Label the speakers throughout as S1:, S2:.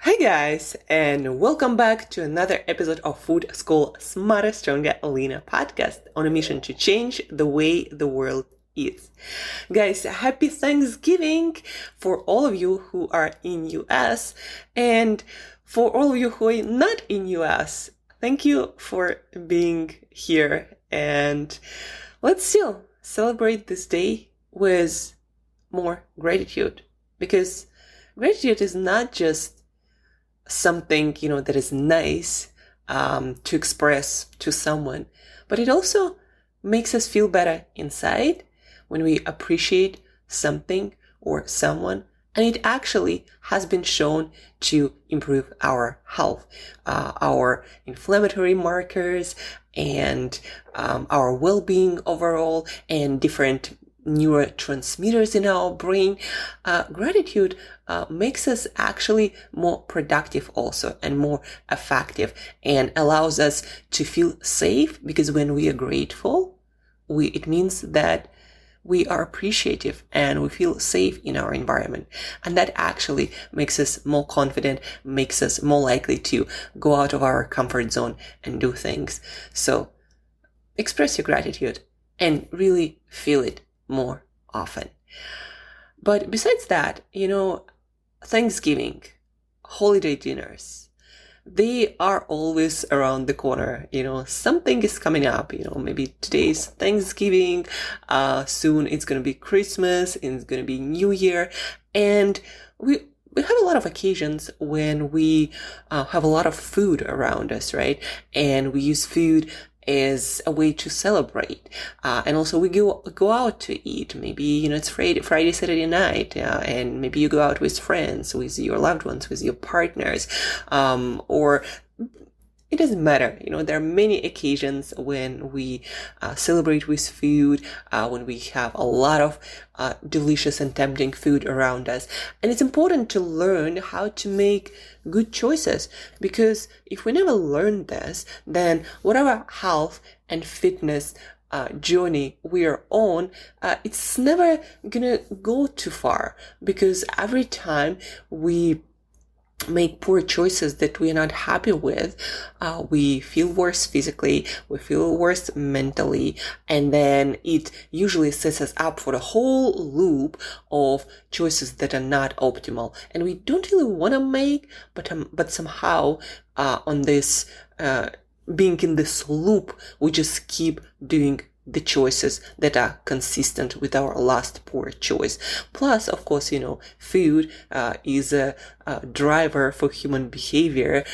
S1: Hi guys, and welcome back to another episode of Food School Smarter, Stronger, Leaner podcast on a mission to change the way the world eats. Guys, happy Thanksgiving for all of you who are in US, and for all of you who are not in US. Thank you for being here, and let's still celebrate this day with more gratitude, because gratitude is not just something, that is nice to express to someone, but it also makes us feel better inside when we appreciate something or someone. And it actually has been shown to improve our health, our inflammatory markers, and our well-being overall, and different neurotransmitters in our brain. Gratitude makes us actually more productive also, and more effective, and allows us to feel safe, because when we are grateful, it means that we are appreciative and we feel safe in our environment. And that actually makes us more confident, makes us more likely to go out of our comfort zone and do things. So express your gratitude and really feel it more often. But besides that, Thanksgiving, holiday dinners, they are always around the corner. Something is coming up. Maybe today's Thanksgiving, soon it's going to be Christmas, and it's going to be New Year. And we have a lot of occasions when we have a lot of food around us, right? And we use food as a way to celebrate. And also we go out to eat. Maybe, it's Friday, Saturday night, and maybe you go out with friends, with your loved ones, with your partners, or it doesn't matter. There are many occasions when we celebrate with food, when we have a lot of delicious and tempting food around us. And it's important to learn how to make good choices, because if we never learn this, then whatever health and fitness journey we are on, it's never gonna go too far, because every time we make poor choices that we are not happy with, we feel worse physically, we feel worse mentally, and then it usually sets us up for a whole loop of choices that are not optimal, and we don't really want to make, but somehow on this being in this loop, we just keep doing the choices that are consistent with our last poor choice. Plus, of course, food is a driver for human behavior.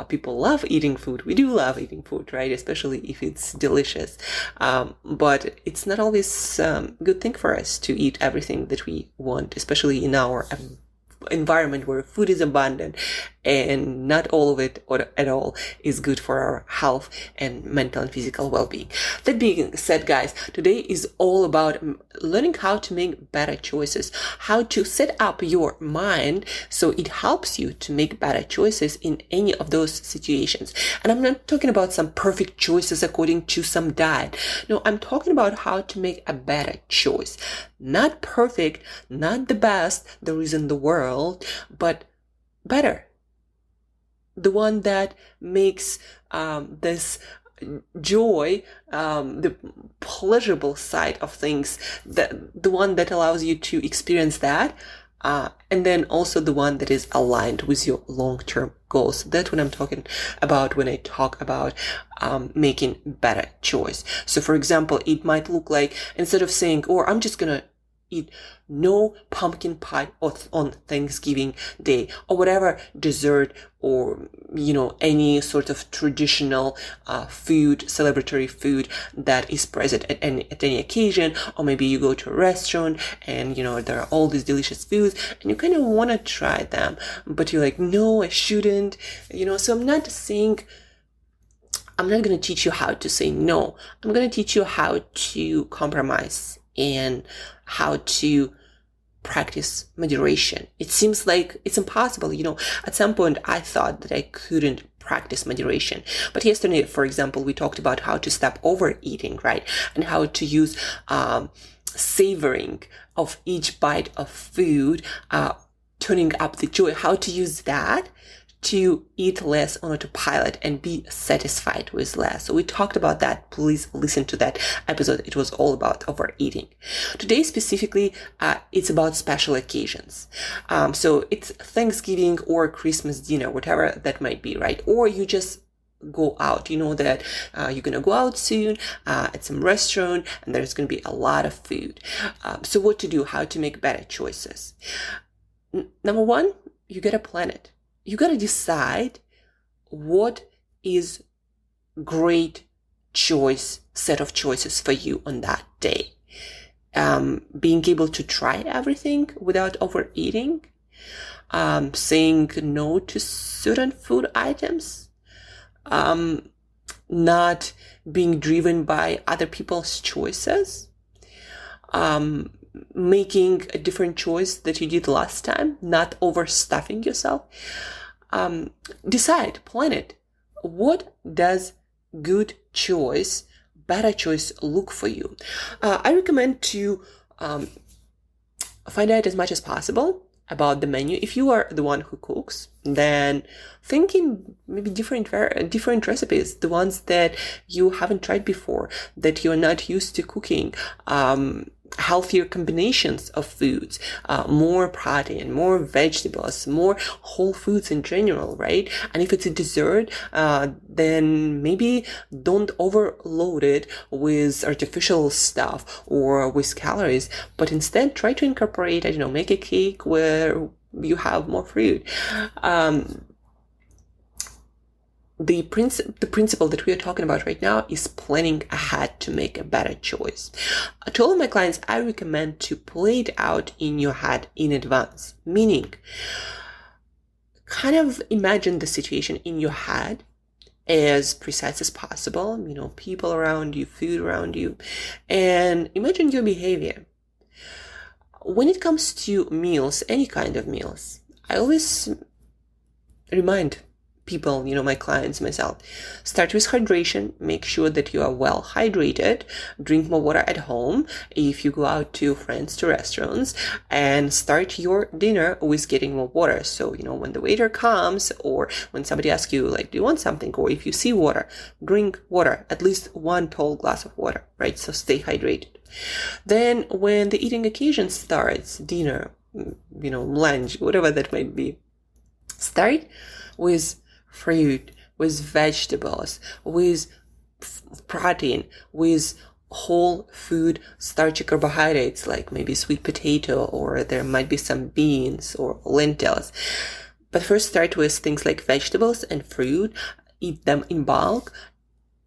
S1: People love eating food. We do love eating food, right? Especially if it's delicious. But it's not always a good thing for us to eat everything that we want, especially in our environment where food is abundant, and not all of it or at all is good for our health and mental and physical well-being. That being said, guys, today is all about learning how to make better choices, how to set up your mind so it helps you to make better choices in any of those situations. And I'm not talking about some perfect choices according to some diet. No, I'm talking about how to make a better choice. Not perfect, not the best there is in the world, but better. The one that makes this joy, the pleasurable side of things, the one that allows you to experience that, and then also the one that is aligned with your long-term goals. That's what I'm talking about when I talk about making better choice. So for example, it might look like, instead of saying, I'm just gonna eat no pumpkin pie on Thanksgiving Day, or whatever dessert, or any sort of traditional food, celebratory food that is present at any occasion. Or maybe you go to a restaurant and there are all these delicious foods and you kind of want to try them, but you're like, no, I shouldn't. So I'm not going to teach you how to say no. I'm going to teach you how to compromise and how to practice moderation. It seems like it's impossible. At some point I thought that I couldn't practice moderation. But yesterday, for example, we talked about how to stop overeating, right? And how to use savoring of each bite of food, turning up the joy, how to use that to eat less on autopilot and be satisfied with less. So we talked about that. Please listen to that episode. It was all about overeating. Today specifically, it's about special occasions. So it's Thanksgiving or Christmas dinner, whatever that might be, right? Or you just go out. You know that you're going to go out soon at some restaurant and there's going to be a lot of food. So what to do, how to make better choices. Number one, you got to plan it. You got to decide what is great set of choices for you on that day. Being able to try everything without overeating, saying no to certain food items, not being driven by other people's choices, making a different choice that you did last time, not overstuffing yourself. Decide, plan it. What does good choice, better choice look for you? I recommend to find out as much as possible about the menu. If you are the one who cooks, then thinking maybe different recipes, the ones that you haven't tried before, that you're not used to cooking, healthier combinations of foods, more protein, more vegetables, more whole foods in general, right? And if it's a dessert, then maybe don't overload it with artificial stuff or with calories, but instead try to incorporate, make a cake where you have more fruit. The principle that we are talking about right now is planning ahead to make a better choice. To all of my clients, I recommend to play it out in your head in advance, meaning kind of imagine the situation in your head as precise as possible, people around you, food around you, and imagine your behavior. When it comes to meals, any kind of meals, I always remind people, my clients, myself, start with hydration. Make sure that you are well hydrated. Drink more water at home if you go out to friends, to restaurants, and start your dinner with getting more water. So, when the waiter comes or when somebody asks you, do you want something? Or if you see water, drink water, at least one tall glass of water, right? So stay hydrated. Then when the eating occasion starts, dinner, lunch, whatever that might be, start with fruit, with vegetables, with protein, with whole food starchy carbohydrates, like maybe sweet potato, or there might be some beans or lentils. But first start with things like vegetables and fruit, eat them in bulk,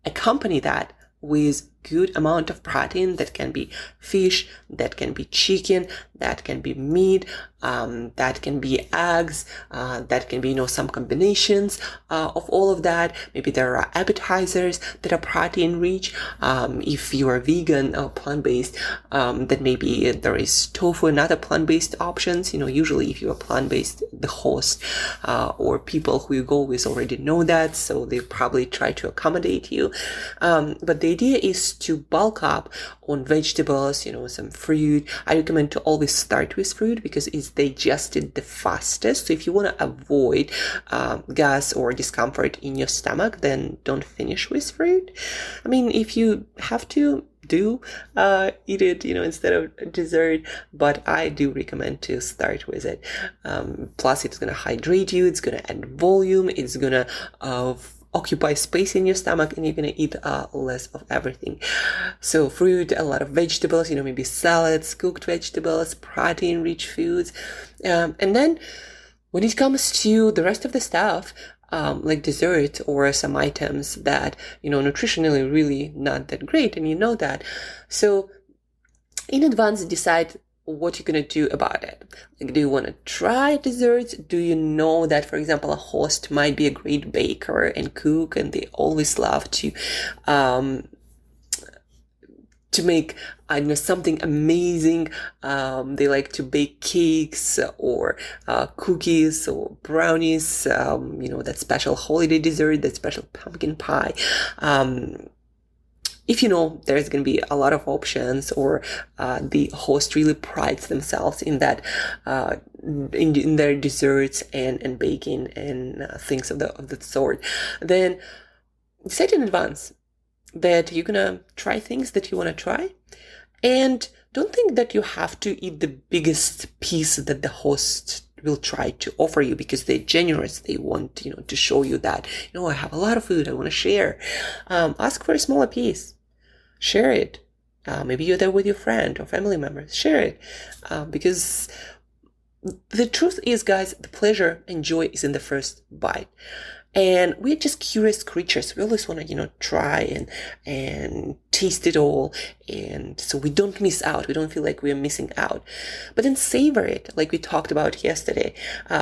S1: accompany that with good amount of protein. That can be fish, that can be chicken, that can be meat, that can be eggs, that can be, some combinations of all of that. Maybe there are appetizers that are protein rich. If you are vegan or plant-based, then maybe there is tofu and other plant-based options. Usually if you are plant-based, the host or people who you go with already know that, so they probably try to accommodate you. But the idea is to bulk up on vegetables, some fruit. I recommend to always start with fruit because it's digested the fastest. So if you want to avoid gas or discomfort in your stomach, then don't finish with fruit. If you have to, eat it, instead of dessert, but I do recommend to start with it. Plus it's going to hydrate you, it's going to add volume, it's going to occupy space in your stomach, and you're going to eat less of everything. So fruit, a lot of vegetables, maybe salads, cooked vegetables, protein-rich foods. And then when it comes to the rest of the stuff, like dessert or some items that, nutritionally really not that great, and that. So in advance, decide what you're going to do about it. Do you want to try desserts? Do you know that, for example, a host might be a great baker and cook, and they always love to make, something amazing. They like to bake cakes or cookies or brownies, that special holiday dessert, that special pumpkin pie. if you know there's going to be a lot of options, or the host really prides themselves in that, in their desserts and baking and things of the sort, then decide in advance that you're gonna try things that you want to try, and don't think that you have to eat the biggest piece that the host will try to offer you because they're generous. They want, to show you that, I have a lot of food I want to share. Ask for a smaller piece. Share it. Maybe you're there with your friend or family members. Share it. Because the truth is, guys, the pleasure and joy is in the first bite. And we're just curious creatures. We always want to, try and taste it all. And so we don't miss out. We don't feel like we're missing out. But then savor it, like we talked about yesterday.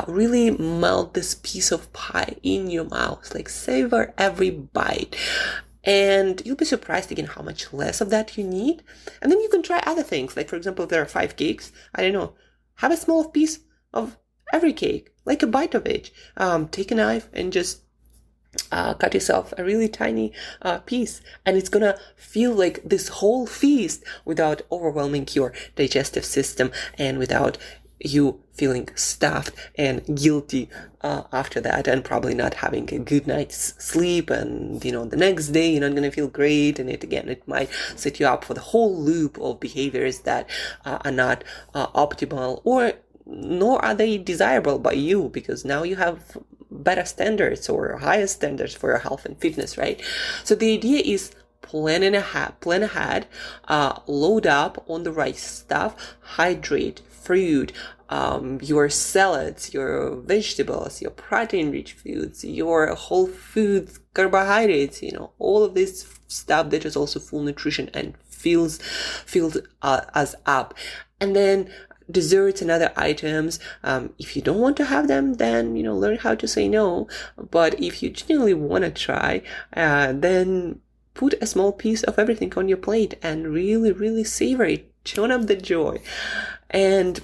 S1: Really melt this piece of pie in your mouth. Like savor every bite. And you'll be surprised again how much less of that you need. And then you can try other things. Like, for example, if there are 5 cakes, I don't know, have a small piece of every cake, like a bite of it. Take a knife and just cut yourself a really tiny piece, and it's gonna feel like this whole feast without overwhelming your digestive system and without you feeling stuffed and guilty after that, and probably not having a good night's sleep, and the next day you're not going to feel great, and it might set you up for the whole loop of behaviors that are not optimal, or nor are they desirable by you, because now you have better standards or higher standards for your health and fitness, right? So the idea is plan ahead, load up on the right stuff, hydrate, fruit, your salads, your vegetables, your protein-rich foods, your whole foods, carbohydrates, all of this stuff that is also full nutrition and fills us up. And then desserts and other items, if you don't want to have them, then learn how to say no. But if you genuinely want to try, then put a small piece of everything on your plate and really, really savor it. Tune up the joy. And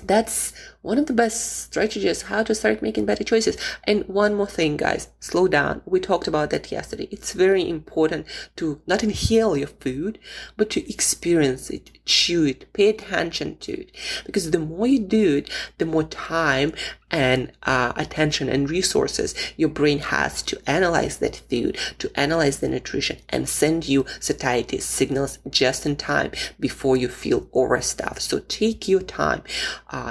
S1: that's one of the best strategies how to start making better choices. And one more thing, guys, slow down. We talked about that yesterday. It's very important to not inhale your food, but to experience it, chew it, pay attention to it. Because the more you do it, the more time and attention and resources your brain has to analyze that food, to analyze the nutrition, and send you satiety signals just in time before you feel overstuffed. So take your time,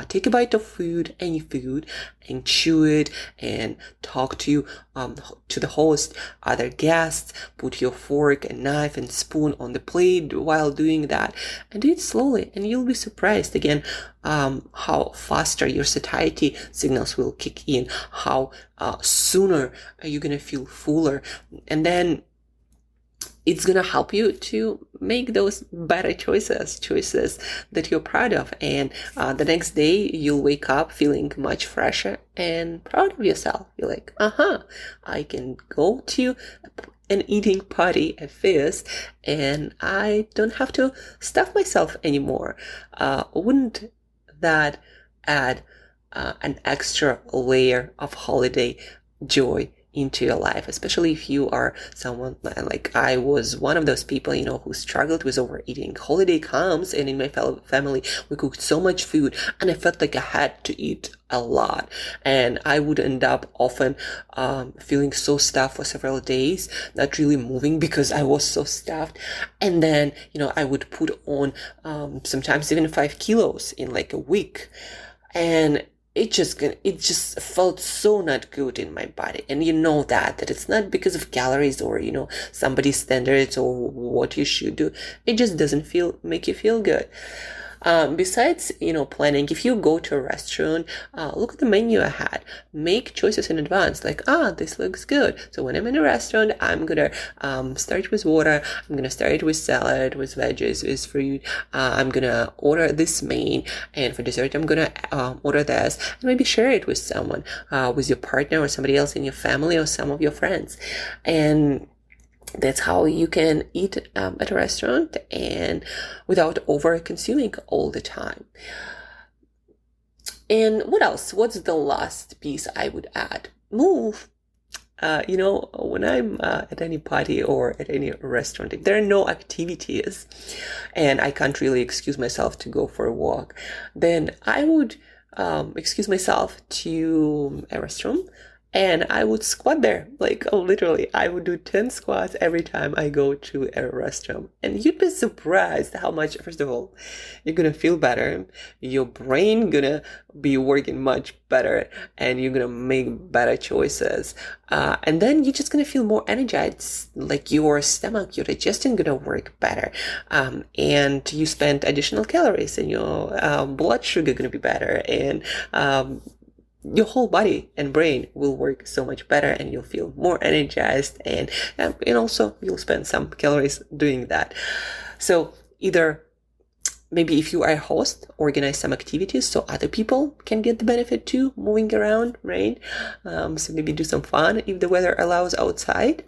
S1: take a bite of food, any food, and chew it, and talk to the host, other guests. Put your fork and knife and spoon on the plate while doing that, and do it slowly, and you'll be surprised again how faster your satiety signals will kick in, how sooner you're gonna feel fuller, and then it's going to help you to make those better choices that you're proud of. And the next day you'll wake up feeling much fresher and proud of yourself. You're like, I can go to an eating party, a feast, and I don't have to stuff myself anymore. Wouldn't that add an extra layer of holiday joy into your life, especially if you are someone like I was one of those people, who struggled with overeating. Holiday comes, and in my family, we cooked so much food, and I felt like I had to eat a lot, and I would end up often feeling so stuffed for several days, not really moving because I was so stuffed. And then, I would put on sometimes even 5 kilos in like a week, and it just felt so not good in my body. And that it's not because of calories or, somebody's standards or what you should do. It just doesn't make you feel good. Besides, planning, if you go to a restaurant, look at the menu ahead, make choices in advance, like, this looks good. So when I'm in a restaurant, I'm going to start with water. I'm going to start with salad, with veggies, with fruit. I'm going to order this main, and for dessert, I'm going to order this, and maybe share it with someone, with your partner or somebody else in your family or some of your friends. And that's how you can eat at a restaurant and without over consuming all the time. And what else? What's the last piece I would add? Move. when I'm at any party or at any restaurant, if there are no activities and I can't really excuse myself to go for a walk, then I would excuse myself to a restroom and I would squat there. Like, literally, I would do 10 squats every time I go to a restroom. And you'd be surprised how much, first of all, you're gonna feel better. Your brain gonna be working much better and you're gonna make better choices. And then you're just gonna feel more energized. Like your stomach, your digestion gonna work better. And you spend additional calories and your blood sugar gonna be better. And your whole body and brain will work so much better and you'll feel more energized and also you'll spend some calories doing that. So either maybe if you are a host, organize some activities so other people can get the benefit too, moving around, right? So maybe do some fun if the weather allows outside.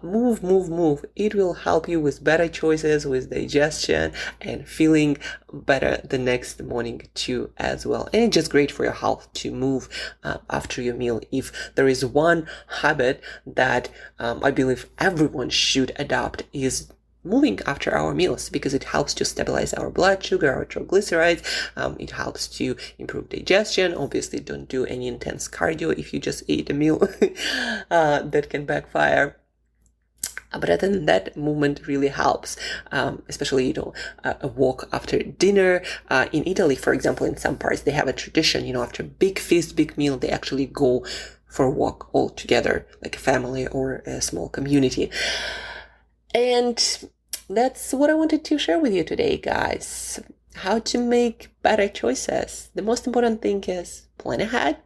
S1: Move. It will help you with better choices, with digestion and feeling better the next morning too as well. And it's just great for your health to move after your meal. If there is one habit that I believe everyone should adopt is moving after our meals, because it helps to stabilize our blood sugar, our triglycerides. It helps to improve digestion. Obviously, don't do any intense cardio if you just ate a meal. That can backfire. But other than that, movement really helps, especially, a walk after dinner. In Italy, for example, in some parts, they have a tradition, after big feast, big meal, they actually go for a walk all together, like a family or a small community. And that's what I wanted to share with you today, guys. How to make better choices. The most important thing is plan ahead.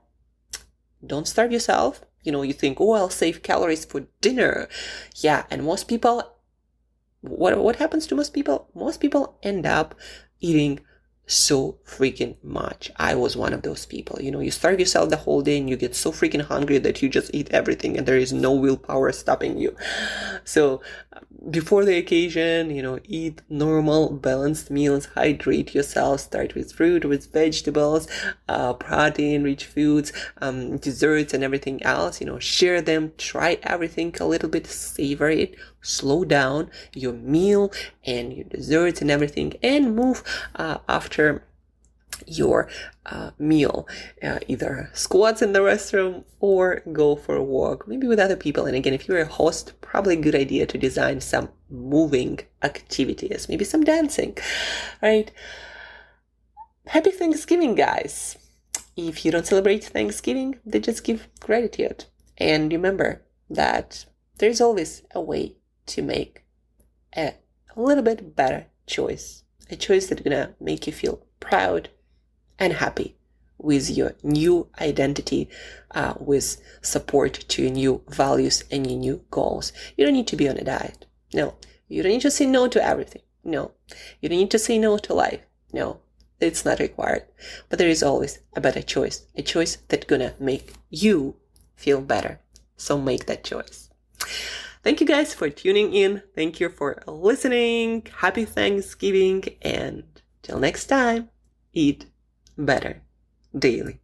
S1: Don't starve yourself. You think, I'll save calories for dinner. Yeah, and most people, what happens to most people? Most people end up eating so freaking much. I was one of those people. You starve yourself the whole day and you get so freaking hungry that you just eat everything and there is no willpower stopping you. So before the occasion, eat normal, balanced meals, hydrate yourself, start with fruit, with vegetables, protein-rich foods, desserts and everything else, share them, try everything a little bit, savor it, slow down your meal and your desserts and everything, and move after your meal, either squats in the restroom or go for a walk, maybe with other people. And again, if you're a host, probably a good idea to design some moving activities, maybe some dancing, right? Happy Thanksgiving, guys. If you don't celebrate Thanksgiving, then just give gratitude. And remember that there's always a way to make a little bit better choice. A choice that's gonna make you feel proud and happy with your new identity, with support to your new values and your new goals. You don't need to be on a diet. No. You don't need to say no to everything. No. You don't need to say no to life. No. It's not required. But there is always a better choice. A choice that's gonna make you feel better. So make that choice. Thank you guys for tuning in. Thank you for listening. Happy Thanksgiving. And till next time, eat better daily.